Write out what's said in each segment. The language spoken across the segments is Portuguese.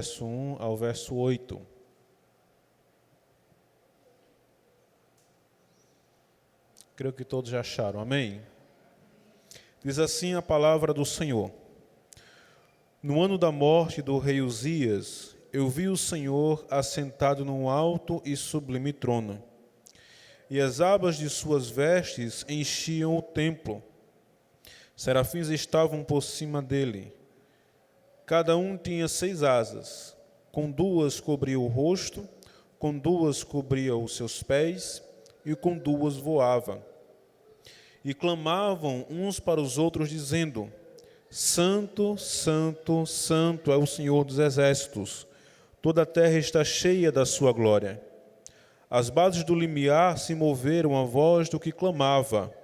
verso 1 ao verso 8. Creio que todos já acharam, amém? Diz assim a palavra do Senhor. No ano da morte do rei Uzias, eu vi o Senhor assentado num alto e sublime trono, e as abas de suas vestes enchiam o templo. Serafins estavam por cima dele. Cada um tinha 6 asas, com 2 cobria o rosto, com 2 cobria os seus pés, e com 2 voava. E clamavam uns para os outros, dizendo: Santo, Santo, Santo é o Senhor dos exércitos, toda a terra está cheia da sua glória. As bases do limiar se moveram à voz do que clamava,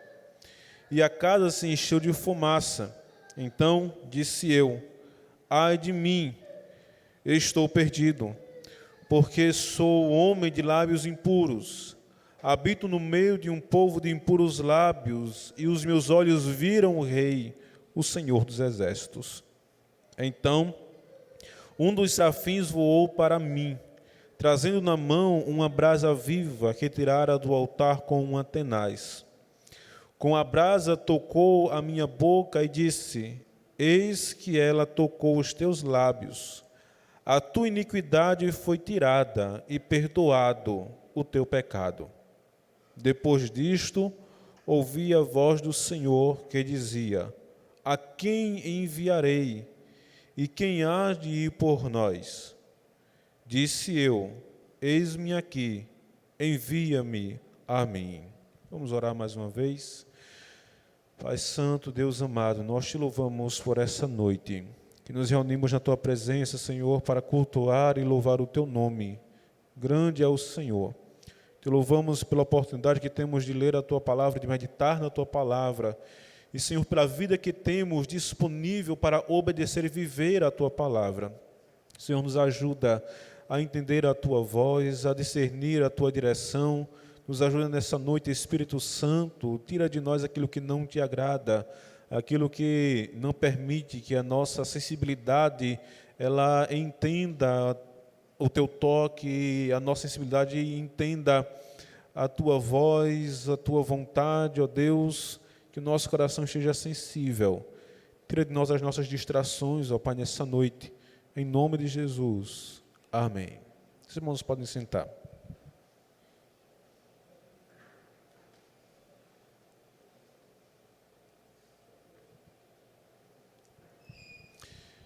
e a casa se encheu de fumaça. Então disse eu: Ai de mim, eu estou perdido, porque sou homem de lábios impuros. Habito no meio de um povo de impuros lábios, e os meus olhos viram o Rei, o Senhor dos exércitos. Então, um dos serafins voou para mim, trazendo na mão uma brasa viva que tirara do altar com uma tenaz. Com a brasa tocou a minha boca e disse: Eis que ela tocou os teus lábios. A tua iniquidade foi tirada e perdoado o teu pecado. Depois disto, ouvi a voz do Senhor que dizia: A quem enviarei? E quem há de ir por nós? Disse eu: Eis-me aqui, envia-me a mim. Vamos orar mais uma vez. Pai Santo, Deus amado, nós te louvamos por essa noite, que nos reunimos na tua presença, Senhor, para cultuar e louvar o teu nome. Grande é o Senhor. Te louvamos pela oportunidade que temos de ler a tua palavra, de meditar na tua palavra. E, Senhor, pela vida que temos disponível para obedecer e viver a tua palavra. Senhor, nos ajuda a entender a tua voz, a discernir a tua direção. Nos ajuda nessa noite, Espírito Santo. Tira de nós aquilo que não te agrada, aquilo que não permite que a nossa sensibilidade ela entenda o teu toque, a nossa sensibilidade entenda a tua voz, a tua vontade, ó Deus, que o nosso coração esteja sensível. Tira de nós as nossas distrações, ó Pai, nessa noite, em nome de Jesus. Amém. Os irmãos podem sentar.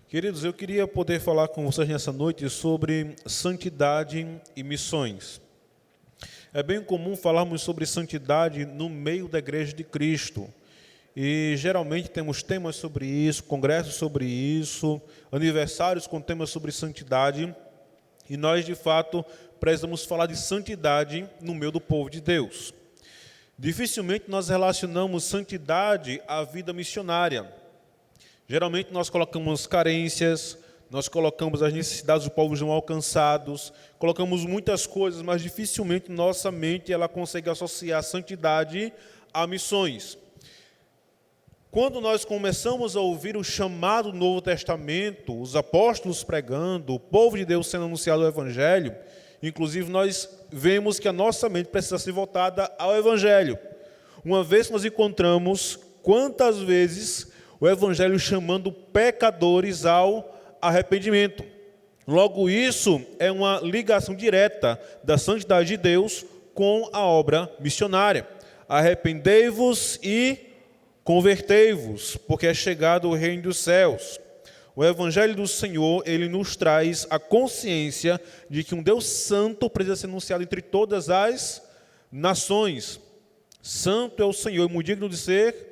Queridos, eu queria poder falar com vocês nessa noite sobre santidade e missões. É bem comum falarmos sobre santidade no meio da Igreja de Cristo. E geralmente temos temas sobre isso, congressos sobre isso, aniversários com temas sobre santidade. E nós, de fato, precisamos falar de santidade no meio do povo de Deus. Dificilmente nós relacionamos santidade à vida missionária. Geralmente nós colocamos carências, nós colocamos as necessidades dos povos não alcançados, colocamos muitas coisas, mas dificilmente nossa mente ela consegue associar a santidade a missões. Quando nós começamos a ouvir o chamado do Novo Testamento, os apóstolos pregando, o povo de Deus sendo anunciado o Evangelho, inclusive nós vemos que a nossa mente precisa ser voltada ao Evangelho. Uma vez que nós encontramos quantas vezes o Evangelho chamando pecadores ao arrependimento. Logo, isso é uma ligação direta da santidade de Deus com a obra missionária. Arrependei-vos e convertei-vos, porque é chegado o reino dos céus. O Evangelho do Senhor, ele nos traz a consciência de que um Deus santo precisa ser anunciado entre todas as nações. Santo é o Senhor, muito digno de ser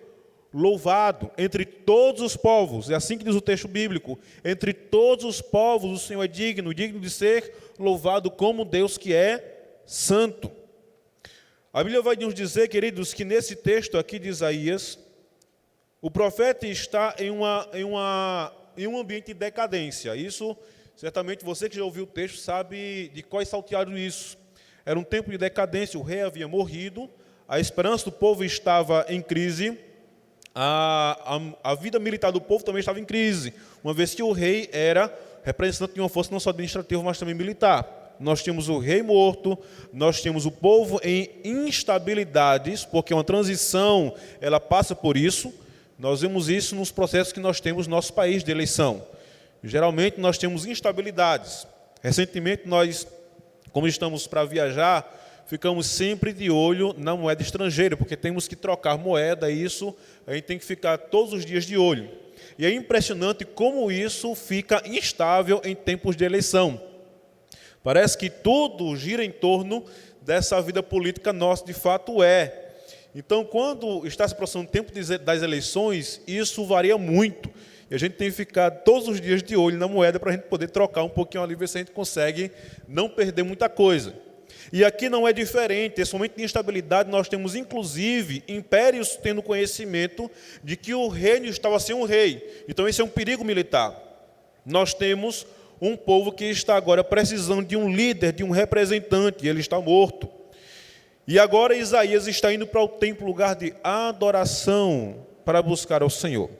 louvado entre todos os povos. É assim que diz o texto bíblico. Entre todos os povos o Senhor é digno de ser louvado como Deus que é santo. A Bíblia vai nos dizer, queridos, que nesse texto aqui de Isaías, o profeta está em um ambiente de decadência. Isso, certamente, você que já ouviu o texto sabe de qual é salteado isso. Era um tempo de decadência, o rei havia morrido, a esperança do povo estava em crise, a vida militar do povo também estava em crise, uma vez que o rei era representante de uma força não só administrativa, mas também militar. Nós temos o rei morto, nós temos o povo em instabilidades, porque uma transição, ela passa por isso. Nós vemos isso nos processos que nós temos no nosso país de eleição. Geralmente nós temos instabilidades. Recentemente nós, como estamos para viajar, ficamos sempre de olho na moeda estrangeira, porque temos que trocar moeda, e isso a gente tem que ficar todos os dias de olho. E é impressionante como isso fica instável em tempos de eleição. Parece que tudo gira em torno dessa vida política nossa, de fato é. Então, quando está se aproximando o tempo das eleições, isso varia muito. E a gente tem que ficar todos os dias de olho na moeda para a gente poder trocar um pouquinho ali, ver se a gente consegue não perder muita coisa. E aqui não é diferente. Nesse momento de instabilidade, nós temos, inclusive, impérios tendo conhecimento de que o reino estava sem um rei. Então, esse é um perigo militar. Nós temos um povo que está agora precisando de um líder, de um representante, e ele está morto. E agora Isaías está indo para o templo, lugar de adoração, para buscar ao Senhor.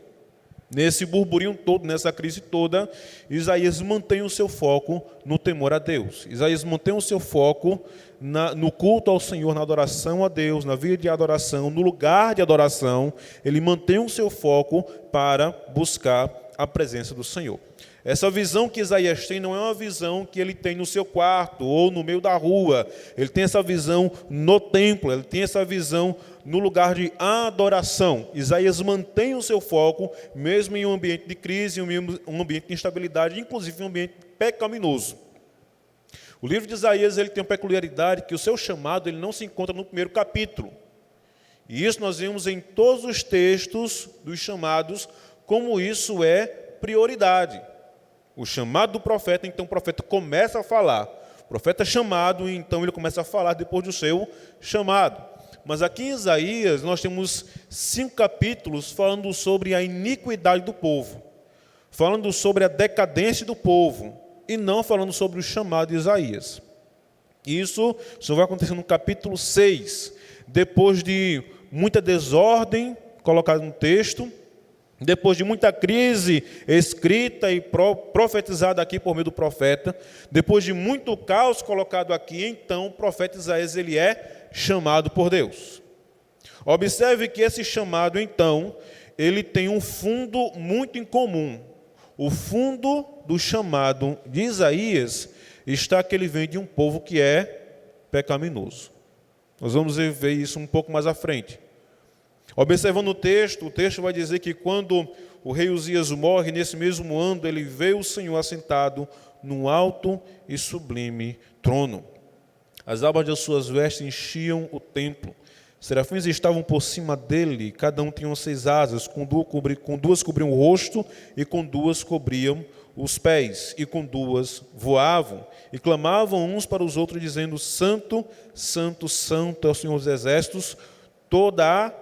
Nesse burburinho todo, nessa crise toda, Isaías mantém o seu foco no temor a Deus. Isaías mantém o seu foco no culto ao Senhor, na adoração a Deus, na vida de adoração, no lugar de adoração. Ele mantém o seu foco para buscar a presença do Senhor. Essa visão que Isaías tem não é uma visão que ele tem no seu quarto ou no meio da rua. Ele tem essa visão no templo, ele tem essa visão no lugar de adoração. Isaías mantém o seu foco, mesmo em um ambiente de crise, um ambiente de instabilidade, inclusive um ambiente pecaminoso. O livro de Isaías ele tem uma peculiaridade que o seu chamado ele não se encontra no primeiro capítulo. E isso nós vemos em todos os textos dos chamados, como isso é prioridade. O chamado do profeta, então o profeta começa a falar. O profeta é chamado, então ele começa a falar depois do seu chamado. Mas aqui em Isaías nós temos 5 capítulos falando sobre a iniquidade do povo, falando sobre a decadência do povo, e não falando sobre o chamado de Isaías. Isso só vai acontecer no capítulo 6, depois de muita desordem colocada no texto, depois de muita crise escrita e profetizada aqui por meio do profeta, depois de muito caos colocado aqui, então o profeta Isaías ele é chamado por Deus. Observe que esse chamado, então, ele tem um fundo muito incomum. O fundo do chamado de Isaías está que ele vem de um povo que é pecaminoso. Nós vamos ver isso um pouco mais à frente. Observando o texto vai dizer que quando o rei Uzias morre, nesse mesmo ano, ele vê o Senhor assentado num alto e sublime trono. As abas das suas vestes enchiam o templo. Serafins estavam por cima dele, cada um tinha 6 asas, com 2 cobriam o rosto, e com 2 cobriam os pés, e com 2 voavam, e clamavam uns para os outros, dizendo: Santo, Santo, Santo é o Senhor dos Exércitos, toda a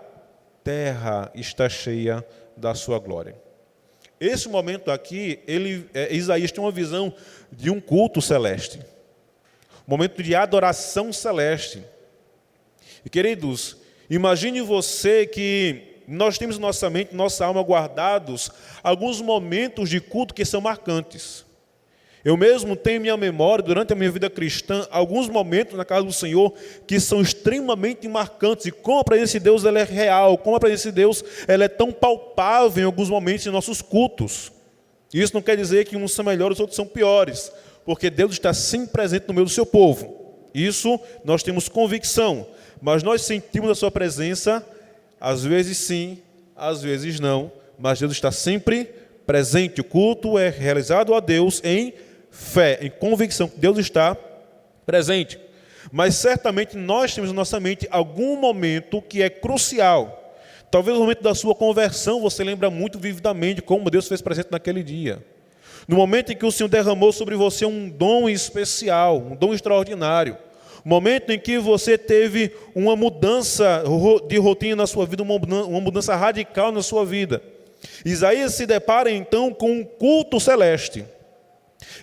terra está cheia da sua glória. Esse momento aqui, Isaías tem uma visão de um culto celeste, um momento de adoração celeste. E, queridos, imagine você que nós temos em nossa mente, nossa alma guardados alguns momentos de culto que são marcantes. Eu mesmo tenho em minha memória, durante a minha vida cristã, alguns momentos na casa do Senhor que são extremamente marcantes. E como a presença de Deus ela é real, como a presença de Deus ela é tão palpável em alguns momentos em nossos cultos. Isso não quer dizer que uns são melhores, outros são piores, porque Deus está sempre presente no meio do seu povo. Isso nós temos convicção, mas nós sentimos a sua presença, às vezes sim, às vezes não, mas Deus está sempre presente. O culto é realizado a Deus em fé, em convicção que Deus está presente. Mas certamente nós temos na nossa mente algum momento que é crucial. Talvez no momento da sua conversão você lembra muito vividamente como Deus fez presente naquele dia. No momento em que o Senhor derramou sobre você um dom especial, um dom extraordinário. O momento em que você teve uma mudança de rotina na sua vida, uma mudança radical na sua vida. Isaías se depara então com um culto celeste.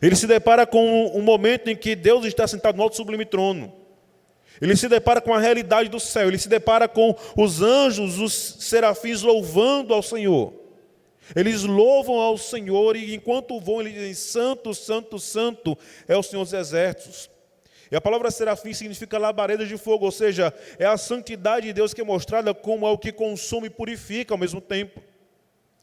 Ele se depara com um momento em que Deus está sentado no alto sublime trono. Ele se depara com a realidade do céu. Ele se depara com os anjos, os serafins louvando ao Senhor. Eles louvam ao Senhor e enquanto voam, eles dizem: Santo, Santo, Santo é o Senhor dos Exércitos. E a palavra serafim significa labaredas de fogo, ou seja, é a santidade de Deus que é mostrada como algo que consome e purifica ao mesmo tempo.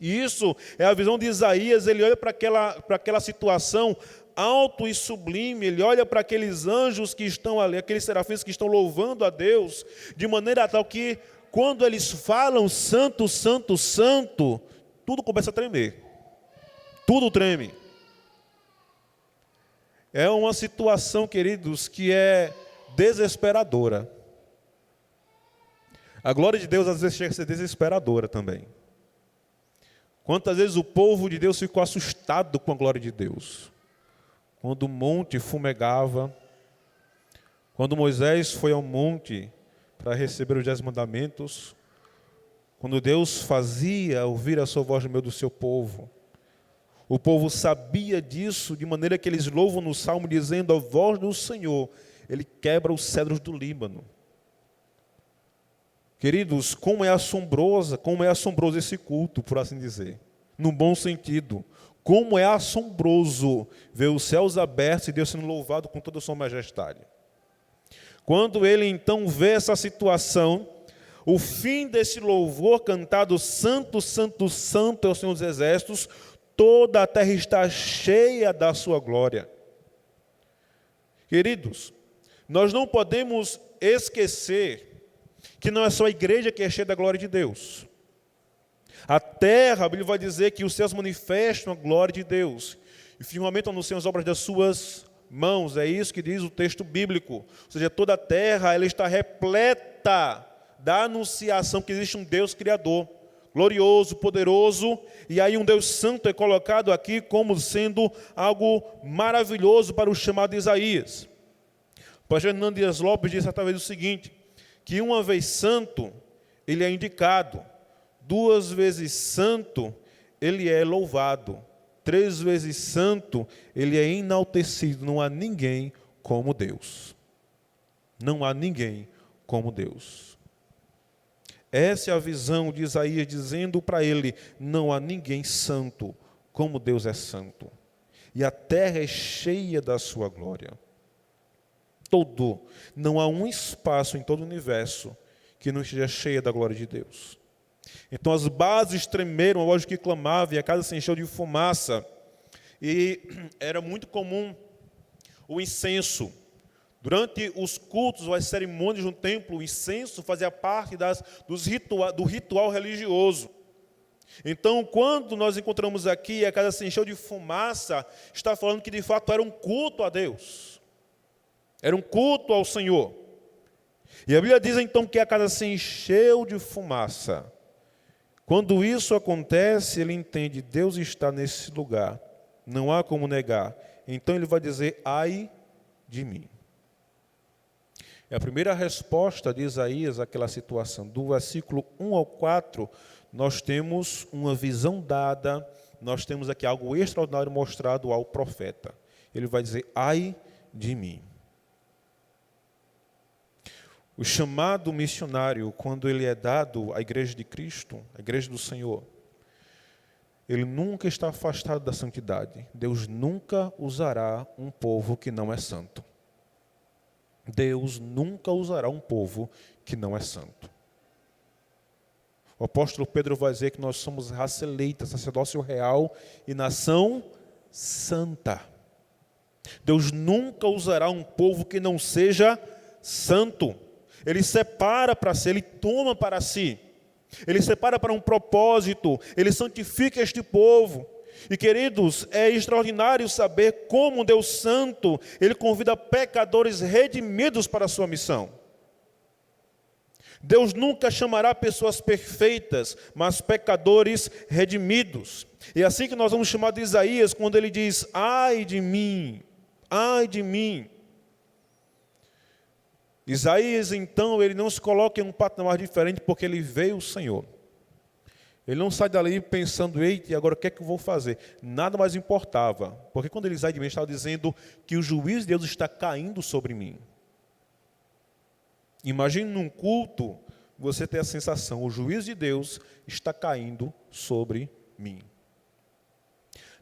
E isso é a visão de Isaías. Ele olha para aquela situação alto e sublime, ele olha para aqueles anjos que estão ali, aqueles serafins que estão louvando a Deus, de maneira tal que, quando eles falam santo, santo, santo, tudo começa a tremer. Tudo treme. É uma situação, queridos, que é desesperadora. A glória de Deus às vezes chega a ser desesperadora também. Quantas vezes o povo de Deus ficou assustado com a glória de Deus? Quando o monte fumegava, quando Moisés foi ao monte para receber os 10 mandamentos, quando Deus fazia ouvir a sua voz no meio do seu povo, o povo sabia disso, de maneira que eles louvam no Salmo dizendo: a voz do Senhor, Ele quebra os cedros do Líbano. Queridos, como é assombroso esse culto, por assim dizer, num bom sentido. Como é assombroso ver os céus abertos e Deus sendo louvado com toda a sua majestade. Quando ele então vê essa situação, o fim desse louvor cantado, Santo, Santo, Santo é o Senhor dos Exércitos, toda a terra está cheia da sua glória. Queridos, nós não podemos esquecer que não é só a igreja que é cheia da glória de Deus. A terra, a Bíblia vai dizer que os céus manifestam a glória de Deus. E firmamente anunciam as obras das suas mãos. É isso que diz o texto bíblico. Ou seja, toda a terra ela está repleta da anunciação que existe um Deus Criador, glorioso, poderoso. E aí um Deus santo é colocado aqui como sendo algo maravilhoso para o chamado Isaías. O pastor Hernando Dias Lopes disse certa vez o seguinte: que uma vez santo, ele é indicado. 2 vezes santo, ele é louvado. 3 vezes santo, ele é enaltecido. Não há ninguém como Deus. Não há ninguém como Deus. Essa é a visão de Isaías, dizendo para ele: não há ninguém santo como Deus é santo. E a terra é cheia da sua glória. Não há um espaço em todo o universo que não esteja cheia da glória de Deus. Então as bases tremeram, a voz que clamava, e a casa se encheu de fumaça. E era muito comum o incenso. Durante os cultos ou as cerimônias no templo, o incenso fazia parte do ritual religioso. Então, quando nós encontramos aqui, a casa se encheu de fumaça, está falando que de fato era um culto a Deus. Era um culto ao Senhor. E a Bíblia diz então que a casa se encheu de fumaça. Quando isso acontece, ele entende: Deus está nesse lugar, não há como negar. Então ele vai dizer: ai de mim. É a primeira resposta de Isaías àquela situação. Do versículo 1 ao 4, nós temos uma visão dada, nós temos aqui algo extraordinário mostrado ao profeta. Ele vai dizer: ai de mim. O chamado missionário, quando ele é dado à igreja de Cristo, à igreja do Senhor, ele nunca está afastado da santidade. Deus nunca usará um povo que não é santo. Deus nunca usará um povo que não é santo. O apóstolo Pedro vai dizer que nós somos raça eleita, sacerdócio real e nação santa. Deus nunca usará um povo que não seja santo. Ele separa para si, ele toma para si. Ele separa para um propósito, ele santifica este povo. E, queridos, é extraordinário saber como um Deus santo, ele convida pecadores redimidos para a sua missão. Deus nunca chamará pessoas perfeitas, mas pecadores redimidos. E é assim que nós vamos chamar de Isaías, quando ele diz: ai de mim, ai de mim. Isaías, então, ele não se coloca em um patamar diferente, porque ele vê o Senhor. Ele não sai dali pensando: eita, e agora o que é que eu vou fazer? Nada mais importava, porque quando ele sai de mim, ele estava dizendo que o juízo de Deus está caindo sobre mim. Imagine num culto, você ter a sensação: o juízo de Deus está caindo sobre mim.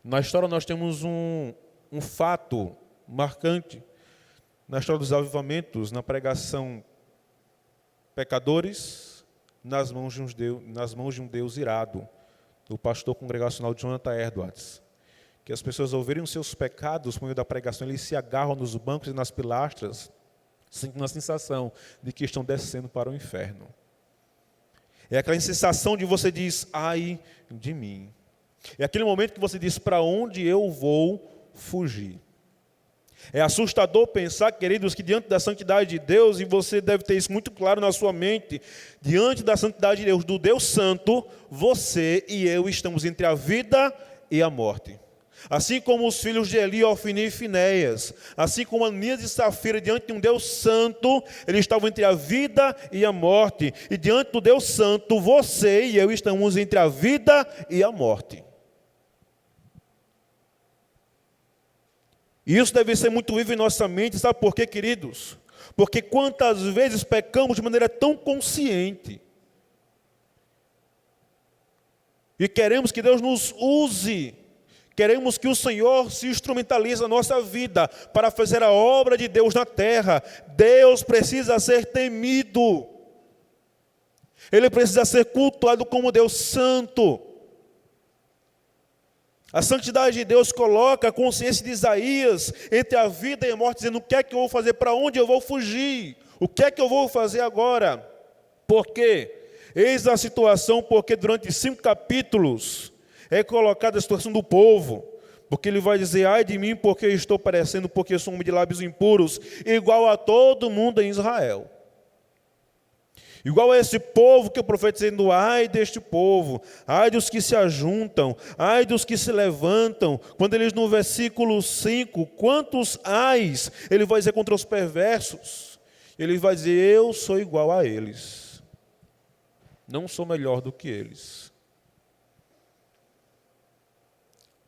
Na história nós temos um fato marcante. Na história dos avivamentos, na pregação, pecadores nas mãos de um Deus irado, do pastor congregacional Jonathan Edwards. Que as pessoas ouvirem os seus pecados por meio da pregação, eles se agarram nos bancos e nas pilastras, sentindo a sensação de que estão descendo para o inferno. É aquela sensação de você diz, ai de mim. É aquele momento que você diz, para onde eu vou fugir? É assustador pensar, queridos, que diante da santidade de Deus, e você deve ter isso muito claro na sua mente, diante da santidade de Deus, do Deus Santo, você e eu estamos entre a vida e a morte. Assim como os filhos de Eli, Ofni e Finéias, assim como Ananias e Safira, diante de um Deus Santo, eles estavam entre a vida e a morte. E diante do Deus Santo, você e eu estamos entre a vida e a morte. E isso deve ser muito vivo em nossa mente, sabe por quê, queridos? Porque quantas vezes pecamos de maneira tão consciente e queremos que Deus nos use, queremos que o Senhor se instrumentalize na nossa vida para fazer a obra de Deus na terra. Deus precisa ser temido, Ele precisa ser cultuado como Deus Santo. A santidade de Deus coloca a consciência de Isaías entre a vida e a morte, dizendo, o que é que eu vou fazer, para onde eu vou fugir? O que é que eu vou fazer agora? Por quê? Eis a situação, porque durante 5 capítulos é colocada a situação do povo, porque ele vai dizer, ai de mim, porque estou perecendo, porque sou um homem de lábios impuros, igual a todo mundo em Israel. Igual a esse povo que eu profetizei, dizendo, ai deste povo, ai dos que se ajuntam, ai dos que se levantam. Quando eles no versículo 5, quantos ais, ele vai dizer contra os perversos. Ele vai dizer, eu sou igual a eles, não sou melhor do que eles.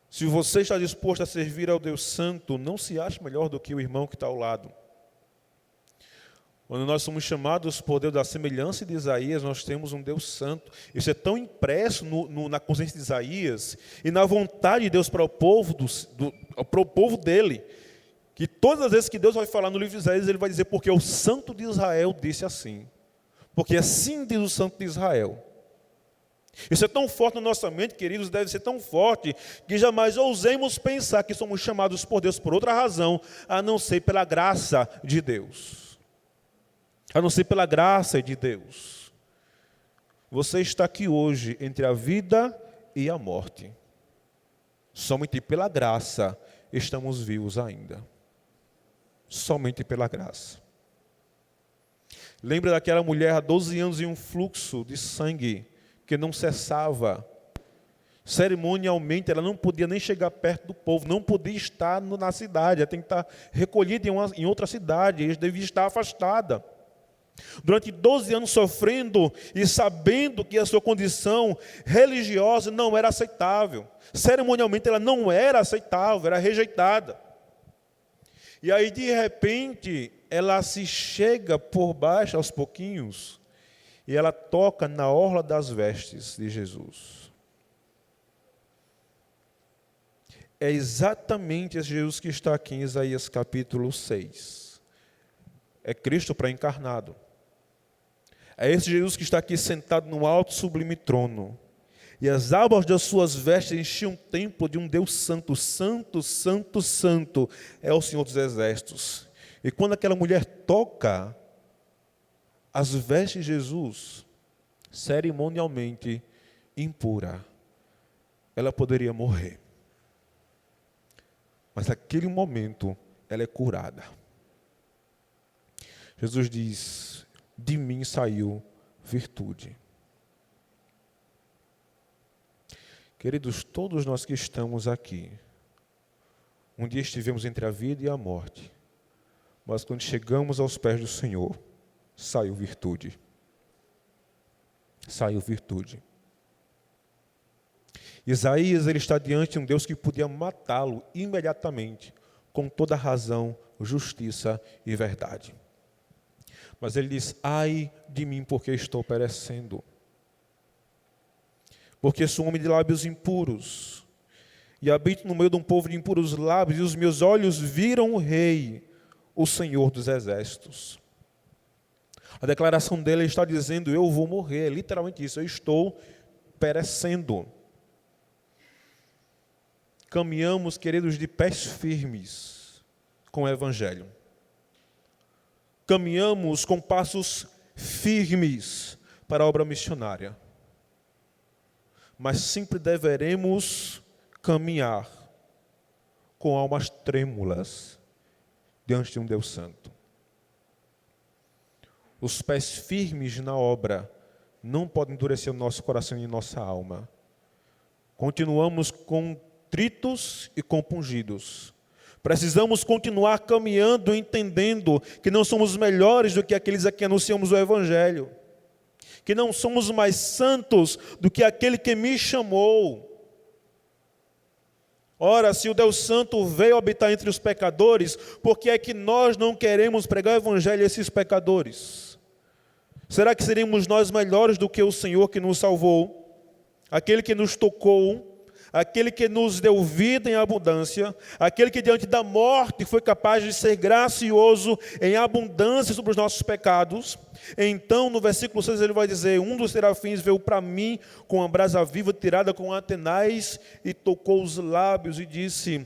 Se você está disposto a servir ao Deus Santo, não se ache melhor do que o irmão que está ao lado. Quando nós somos chamados por Deus da semelhança de Isaías, nós temos um Deus santo. Isso é tão impresso na consciência de Isaías e na vontade de Deus para o povo, para o povo dele, que todas as vezes que Deus vai falar no livro de Isaías, ele vai dizer, porque o santo de Israel disse assim. Porque assim diz o santo de Israel. Isso é tão forte na nossa mente, queridos, deve ser tão forte, que jamais ousemos pensar que somos chamados por Deus por outra razão, a não ser pela graça de Deus. A não ser pela graça de Deus. Você está aqui hoje entre a vida e a morte. Somente pela graça estamos vivos ainda. Somente pela graça. Lembra daquela mulher há 12 anos em um fluxo de sangue que não cessava. Cerimonialmente ela não podia nem chegar perto do povo, não podia estar na cidade, ela tem que estar recolhida em outra cidade, ela devia estar afastada. Durante 12 anos sofrendo e sabendo que a sua condição religiosa não era aceitável. Cerimonialmente ela não era aceitável, era rejeitada. E aí de repente ela se chega por baixo aos pouquinhos e ela toca na orla das vestes de Jesus. É exatamente esse Jesus que está aqui em Isaías capítulo 6. É Cristo pré-encarnado. É esse Jesus que está aqui sentado no alto sublime trono. E as abas das suas vestes enchiam o templo de um Deus santo, santo, santo, santo. É o Senhor dos Exércitos. E quando aquela mulher toca as vestes de Jesus, cerimonialmente impura, ela poderia morrer. Mas naquele momento ela é curada. Jesus diz, de mim saiu virtude. Queridos, todos nós que estamos aqui, um dia estivemos entre a vida e a morte, mas quando chegamos aos pés do Senhor, saiu virtude. Saiu virtude. Isaías, ele está diante de um Deus que podia matá-lo imediatamente, com toda razão, justiça e verdade. Mas ele diz, ai de mim, porque estou perecendo. Porque sou um homem de lábios impuros. e habito no meio de um povo de impuros lábios, e os meus olhos viram o Rei, o Senhor dos Exércitos. A declaração dele está dizendo: eu vou morrer, é literalmente isso, eu estou perecendo. Caminhamos, queridos, de pés firmes com o Evangelho. Caminhamos com passos firmes para a obra missionária. Mas sempre deveremos caminhar com almas trêmulas diante de um Deus Santo. Os pés firmes na obra não podem endurecer o nosso coração e nossa alma. Continuamos contritos e compungidos. Precisamos continuar caminhando, entendendo que não somos melhores do que aqueles a quem anunciamos o Evangelho. Que não somos mais santos do que aquele que me chamou. Ora, se o Deus Santo veio habitar entre os pecadores, por que é que nós não queremos pregar o Evangelho a esses pecadores? Será que seríamos nós melhores do que o Senhor que nos salvou? Aquele que nos tocou, aquele que nos deu vida em abundância, aquele que diante da morte foi capaz de ser gracioso em abundância sobre os nossos pecados. Então, no versículo 6, ele vai dizer: um dos serafins veio para mim com a brasa viva tirada com atenaz e tocou os lábios e disse: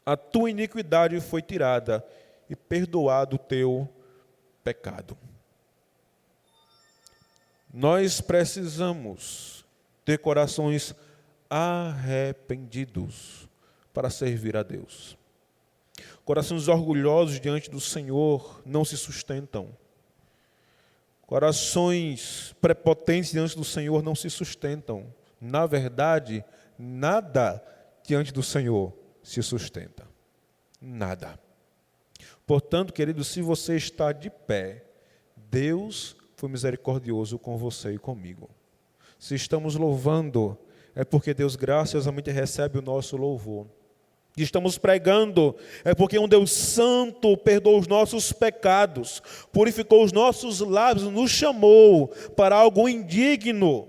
a tua iniquidade foi tirada e perdoado o teu pecado. Nós precisamos ter corações arrependidos para servir a Deus. Corações orgulhosos diante do Senhor não se sustentam. Corações prepotentes diante do Senhor não se sustentam. Na verdade, nada diante do Senhor se sustenta. Nada. Portanto, querido, se você está de pé, Deus foi misericordioso com você e comigo. Se estamos louvando, é porque Deus graciosamente recebe o nosso louvor. E estamos pregando, é porque um Deus santo perdoou os nossos pecados, purificou os nossos lábios, nos chamou para algo indigno.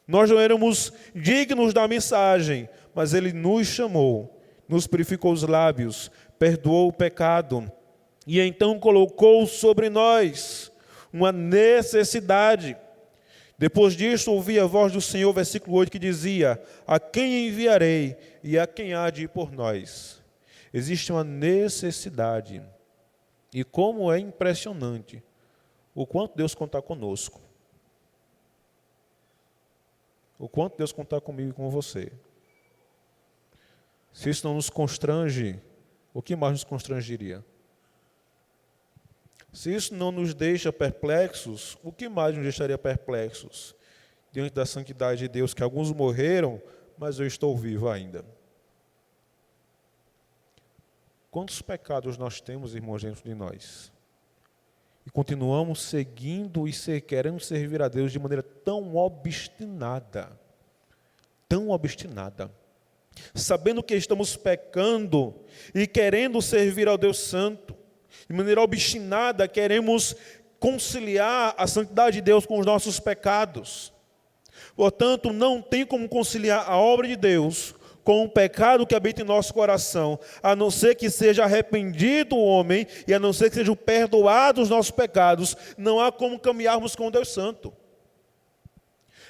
Nós não éramos dignos da mensagem, mas Ele nos chamou, nos purificou os lábios, perdoou o pecado, e então colocou sobre nós uma necessidade. Depois disso, ouvi a voz do Senhor, versículo 8, que dizia: a quem enviarei e a quem há de ir por nós? Existe uma necessidade. E como é impressionante o quanto Deus conta conosco. O quanto Deus conta comigo e com você. Se isso não nos constrange, o que mais nos constrangeria? Se isso não nos deixa perplexos, o que mais nos deixaria perplexos diante da santidade de Deus, que alguns morreram, mas eu estou vivo ainda? Quantos pecados nós temos, irmãos, dentro de nós? E continuamos seguindo e querendo servir a Deus de maneira tão obstinada, sabendo que estamos pecando e querendo servir ao Deus Santo. De maneira obstinada, queremos conciliar a santidade de Deus com os nossos pecados. Portanto, não tem como conciliar a obra de Deus com o pecado que habita em nosso coração, a não ser que seja arrependido o homem e a não ser que sejam perdoados os nossos pecados. Não há como caminharmos com Deus Santo.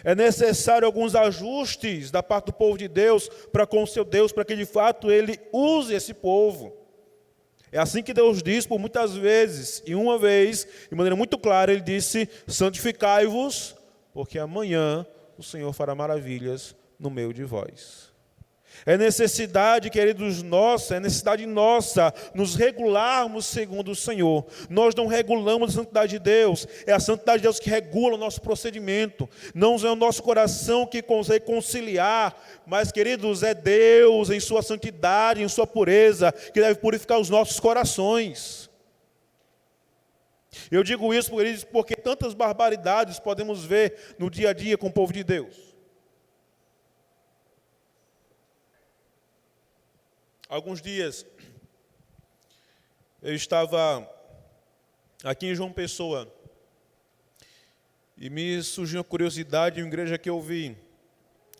É necessário alguns ajustes da parte do povo de Deus para com o seu Deus, para que de fato Ele use esse povo. É assim que Deus diz por muitas vezes, e uma vez, de maneira muito clara, Ele disse: santificai-vos, porque amanhã o Senhor fará maravilhas no meio de vós. É necessidade, queridos, nossa nos regularmos segundo o Senhor. Nós não regulamos a santidade de Deus, é a santidade de Deus que regula o nosso procedimento. Não é o nosso coração que consegue conciliar, mas, queridos, é Deus em sua santidade, em sua pureza, que deve purificar os nossos corações. Eu digo isso, queridos, porque tantas barbaridades podemos ver no dia a dia com o povo de Deus. Alguns dias, eu estava aqui em João Pessoa e me surgiu uma curiosidade em uma igreja que eu vi.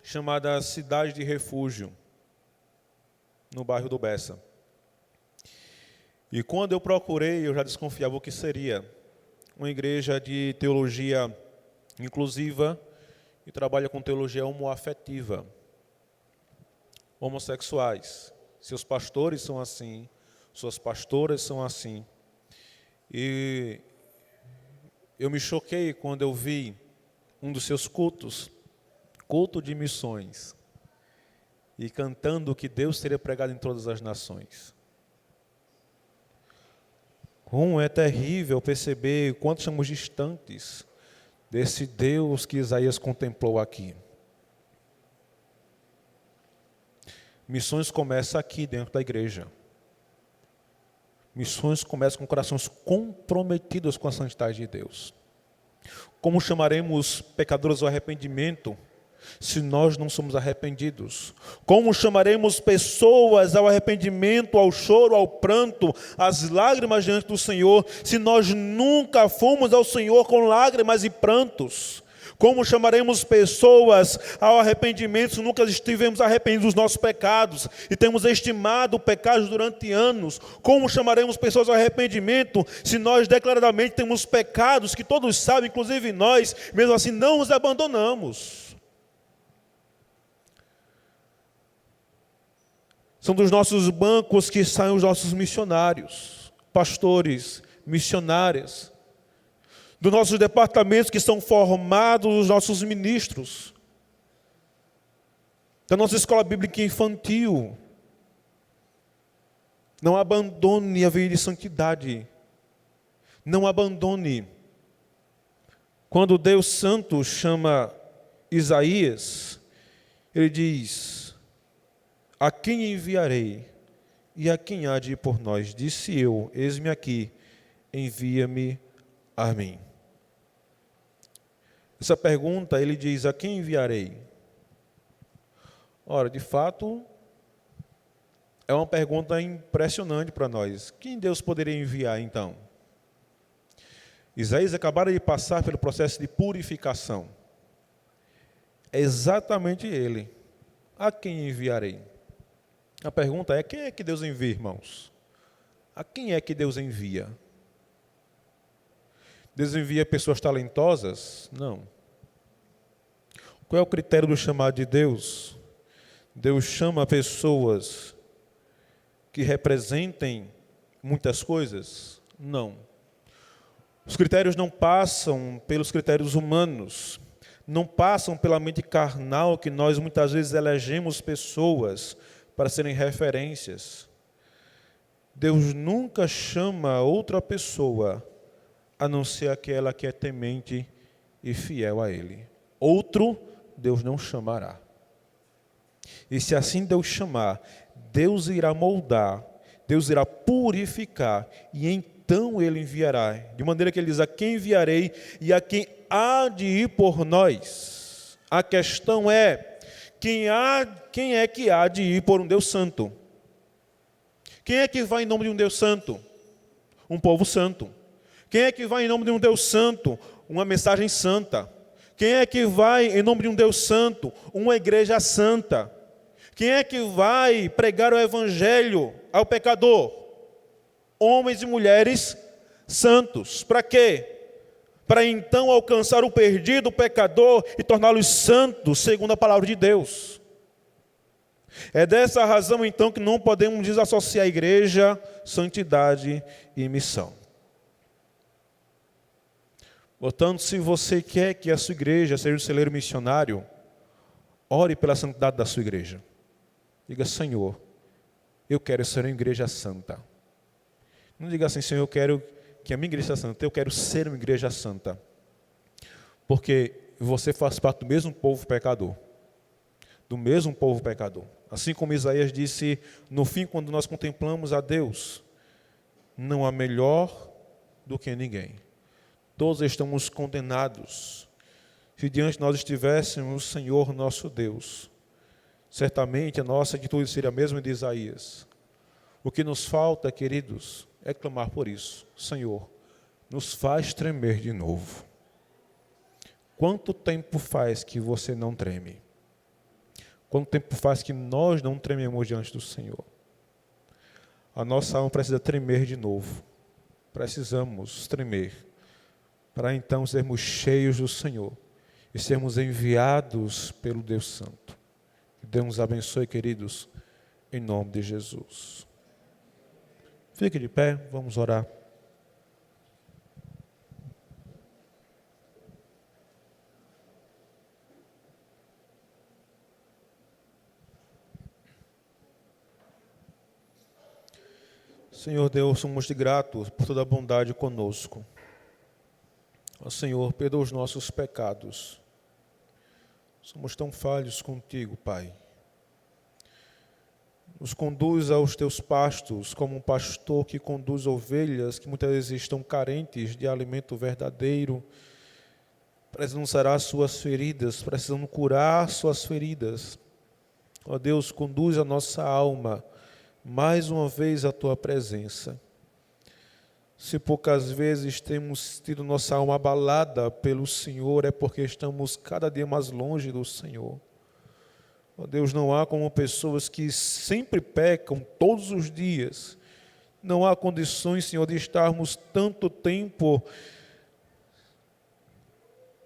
chamada Cidade de Refúgio, no bairro do Bessa. E quando eu procurei, eu já desconfiava o que seria uma igreja de teologia inclusiva e trabalha com teologia homoafetiva. Homossexuais. Seus pastores são assim, suas pastoras são assim. E eu me choquei quando eu vi um dos seus cultos, culto de missões, e cantando que Deus teria pregado em todas as nações. Como é terrível perceber quanto estamos distantes desse Deus que Isaías contemplou aqui. Missões começam aqui dentro da igreja. Missões começam com corações comprometidos com a santidade de Deus. Como chamaremos pecadores ao arrependimento se nós não somos arrependidos? Como chamaremos pessoas ao arrependimento, ao choro, ao pranto, às lágrimas diante do Senhor, se nós nunca fomos ao Senhor com lágrimas e prantos? Como chamaremos pessoas ao arrependimento se nunca estivemos arrependidos dos nossos pecados e temos estimado pecados durante anos? Como chamaremos pessoas ao arrependimento se nós declaradamente temos pecados que todos sabem, inclusive nós, mesmo assim não os abandonamos? São dos nossos bancos que saem os nossos missionários, pastores, missionárias. Dos nossos departamentos que são formados os nossos ministros. Da nossa escola bíblica infantil. Não abandone a vida de santidade. Não abandone. Quando Deus Santo chama Isaías, ele diz: a quem enviarei? E a quem há de ir por nós? Disse eu, eis-me aqui, envia-me a mim. Essa pergunta, ele diz, a quem enviarei? Ora, de fato, é uma pergunta impressionante para nós. Quem Deus poderia enviar, então? Isaías acabara de passar pelo processo de purificação. É exatamente ele. A quem enviarei? A pergunta é, quem é que Deus envia, irmãos? A quem é que Deus envia? Deus envia pessoas talentosas? Não. Qual é o critério do chamado de Deus? Deus chama pessoas que representem muitas coisas? Não. Os critérios não passam pelos critérios humanos, não passam pela mente carnal que nós muitas vezes elegemos pessoas para serem referências. Deus nunca chama outra pessoa a não ser aquela que é temente e fiel a Ele. Outro, Deus não chamará. E se assim Deus chamar, Deus irá moldar, Deus irá purificar, e então Ele enviará. De maneira que Ele diz, a quem enviarei e a quem há de ir por nós. A questão é, quem é que há de ir por um Deus santo? Quem é que vai em nome de um Deus santo? Um povo santo. Quem é que vai em nome de um Deus santo? Uma mensagem santa. Quem é que vai em nome de um Deus santo? Uma igreja santa. Quem é que vai pregar o evangelho ao pecador? Homens e mulheres santos. Para quê? Para então alcançar o perdido, o pecador, e torná-los santos, segundo a palavra de Deus. É dessa razão, então, que não podemos desassociar a igreja, santidade e missão. Portanto, se você quer que a sua igreja seja um celeiro missionário, ore pela santidade da sua igreja. Diga, Senhor, eu quero ser uma igreja santa. Não diga assim, Senhor, eu quero que a minha igreja seja santa. Eu quero ser uma igreja santa. Porque você faz parte do mesmo povo pecador. Do mesmo povo pecador. Assim como Isaías disse, no fim, quando nós contemplamos a Deus, não há melhor do que ninguém. Todos estamos condenados. Se diante de nós estivéssemos o Senhor nosso Deus, certamente a nossa atitude seria a mesma de Isaías. O que nos falta, queridos, é clamar por isso. Senhor, nos faz tremer de novo. Quanto tempo faz que você não treme? Quanto tempo faz que nós não trememos diante do Senhor? A nossa alma precisa tremer de novo. Precisamos tremer para então sermos cheios do Senhor e sermos enviados pelo Deus Santo. Que Deus nos abençoe, queridos, em nome de Jesus. Fique de pé, vamos orar. Senhor Deus, somos gratos por toda a bondade conosco. Ó Senhor, perdoa os nossos pecados. Somos tão falhos contigo, Pai. Nos conduz aos teus pastos, como um pastor que conduz ovelhas que muitas vezes estão carentes de alimento verdadeiro, precisam sarar suas feridas, precisam curar suas feridas. Ó Deus, conduz a nossa alma mais uma vez à tua presença. Se poucas vezes temos tido nossa alma abalada pelo Senhor, é porque estamos cada dia mais longe do Senhor. Ó Deus, não há como pessoas que sempre pecam todos os dias. Não há condições, Senhor, de estarmos tanto tempo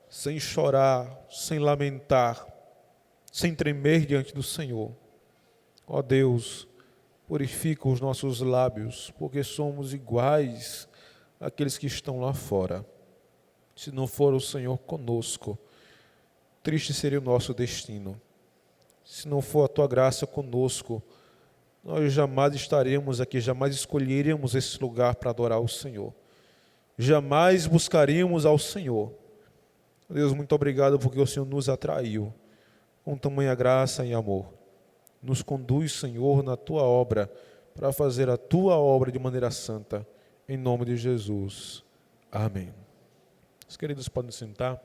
sem chorar, sem lamentar, sem tremer diante do Senhor. Ó Deus, purifica os nossos lábios, porque somos iguais àqueles que estão lá fora. Se não for o Senhor conosco, triste seria o nosso destino. Se não for a tua graça conosco, nós jamais estaremos aqui, jamais escolheríamos esse lugar para adorar o Senhor. Jamais buscaríamos ao Senhor. Deus, muito obrigado porque o Senhor nos atraiu com tamanha graça e amor. Nos conduz, Senhor, na tua obra, para fazer a tua obra de maneira santa, em nome de Jesus. Amém. Os queridos podem sentar.